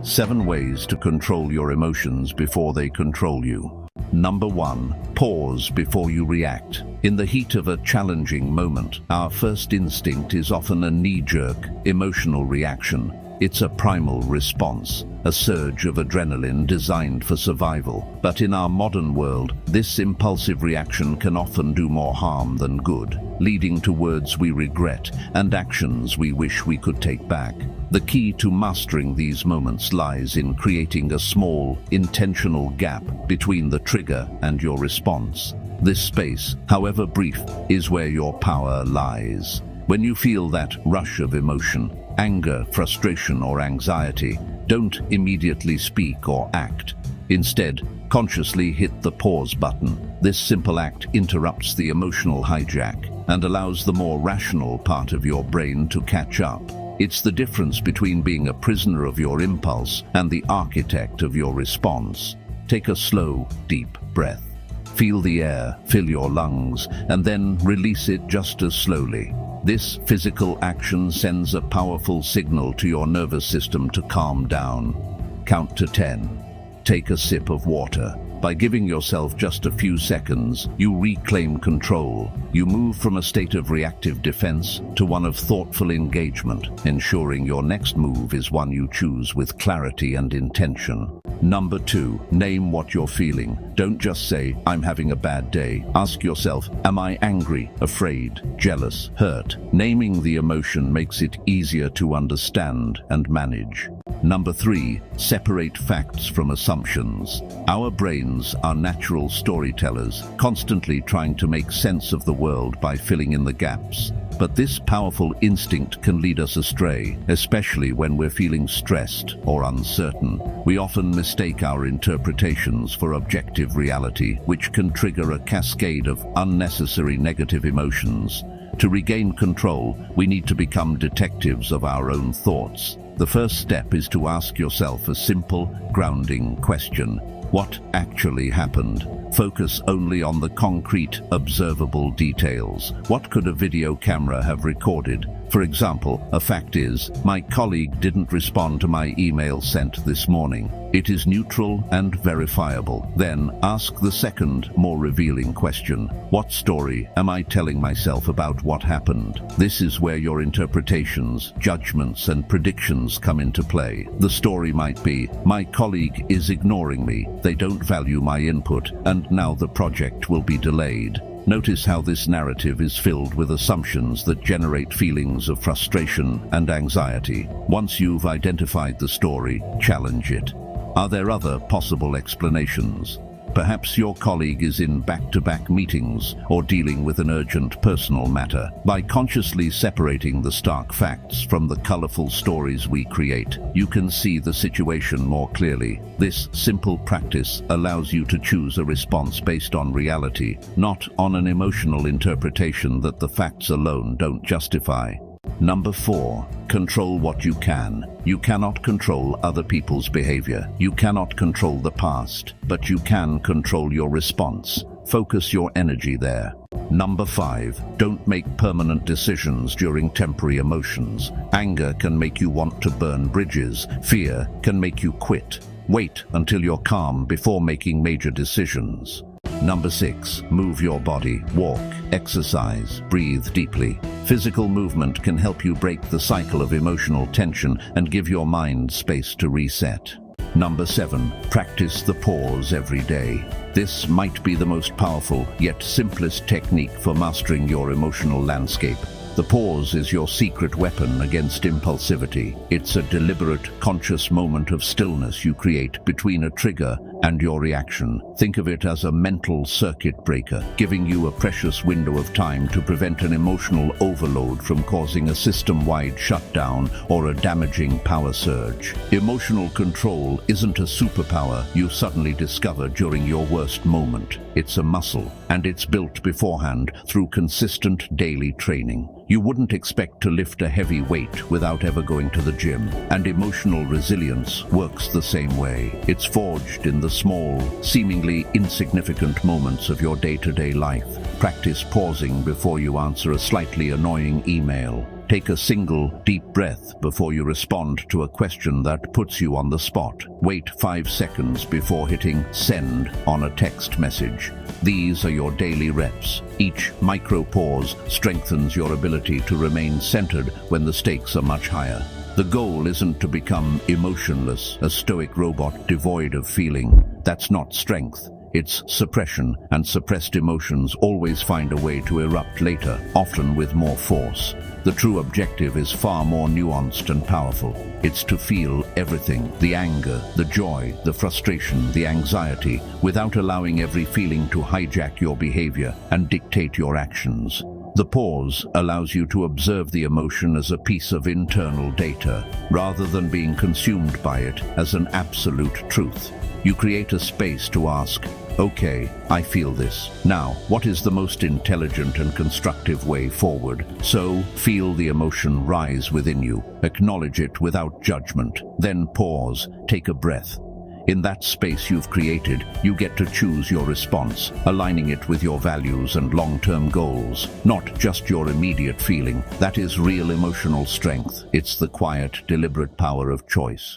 7 ways to control your emotions before they control you. Number 1. Pause before you react. In the heat of a challenging moment, our first instinct is often a knee-jerk, emotional reaction. It's a primal response, a surge of adrenaline designed for survival. But in our modern world, this impulsive reaction can often do more harm than good, leading to words we regret and actions we wish we could take back. The key to mastering these moments lies in creating a small, intentional gap between the trigger and your response. This space, however brief, is where your power lies. When you feel that rush of emotion, anger, frustration, or anxiety, don't immediately speak or act. Instead, consciously hit the pause button. This simple act interrupts the emotional hijack and allows the more rational part of your brain to catch up. It's the difference between being a prisoner of your impulse and the architect of your response. Take a slow, deep breath. Feel the air fill your lungs, and then release it just as slowly. This physical action sends a powerful signal to your nervous system to calm down. Count to 10. Take a sip of water. By giving yourself just a few seconds, you reclaim control. You move from a state of reactive defense to one of thoughtful engagement, ensuring your next move is one you choose with clarity and intention. Number 2. Name what you're feeling. Don't just say, "I'm having a bad day." Ask yourself, am I angry, afraid, jealous, hurt? Naming the emotion makes it easier to understand and manage. Number 3. Separate facts from assumptions. Our brains are natural storytellers, constantly trying to make sense of the world by filling in the gaps. But this powerful instinct can lead us astray, especially when we're feeling stressed or uncertain. We often mistake our interpretations for objective reality, which can trigger a cascade of unnecessary negative emotions. To regain control, we need to become detectives of our own thoughts. The first step is to ask yourself a simple, grounding question. What actually happened? Focus only on the concrete, observable details. What could a video camera have recorded? For example, a fact is, my colleague didn't respond to my email sent this morning. It is neutral and verifiable. Then ask the second, more revealing question. What story am I telling myself about what happened? This is where your interpretations, judgments, and predictions come into play. The story might be, my colleague is ignoring me, they don't value my input, and now the project will be delayed. Notice how this narrative is filled with assumptions that generate feelings of frustration and anxiety. Once you've identified the story, challenge it. Are there other possible explanations? Perhaps your colleague is in back-to-back meetings or dealing with an urgent personal matter. By consciously separating the stark facts from the colorful stories we create, you can see the situation more clearly. This simple practice allows you to choose a response based on reality, not on an emotional interpretation that the facts alone don't justify. Number 4. Control what you can. You cannot control other people's behavior. You cannot control the past, but you can control your response. Focus your energy there. Number 5. Don't make permanent decisions during temporary emotions. Anger can make you want to burn bridges. Fear can make you quit. Wait until you're calm before making major decisions. Number 6. Move your body. Walk, exercise, breathe deeply. Physical movement can help you break the cycle of emotional tension and give your mind space to reset. Number 7. Practice the pause every day. This might be the most powerful yet simplest technique for mastering your emotional landscape. The pause is your secret weapon against impulsivity. It's a deliberate, conscious moment of stillness you create between a trigger and your reaction. Think of it as a mental circuit breaker, giving you a precious window of time to prevent an emotional overload from causing a system-wide shutdown or a damaging power surge. Emotional control isn't a superpower you suddenly discover during your worst moment. It's a muscle, and it's built beforehand through consistent daily training. You wouldn't expect to lift a heavy weight without ever going to the gym, and emotional resilience works the same way. It's forged in the small, seemingly insignificant moments of your day-to-day life. Practice pausing before you answer a slightly annoying email. Take a single, deep breath before you respond to a question that puts you on the spot. Wait 5 seconds before hitting send on a text message. These are your daily reps. Each micro pause strengthens your ability to remain centered when the stakes are much higher. The goal isn't to become emotionless, a stoic robot devoid of feeling. That's not strength. It's suppression, and suppressed emotions always find a way to erupt later, often with more force. The true objective is far more nuanced and powerful. It's to feel everything, the anger, the joy, the frustration, the anxiety, without allowing every feeling to hijack your behavior and dictate your actions. The pause allows you to observe the emotion as a piece of internal data, rather than being consumed by it as an absolute truth. You create a space to ask, okay, I feel this. Now, what is the most intelligent and constructive way forward? So, feel the emotion rise within you. Acknowledge it without judgment. Then pause, take a breath. In that space you've created, you get to choose your response, aligning it with your values and long-term goals, not just your immediate feeling. That is real emotional strength. It's the quiet, deliberate power of choice.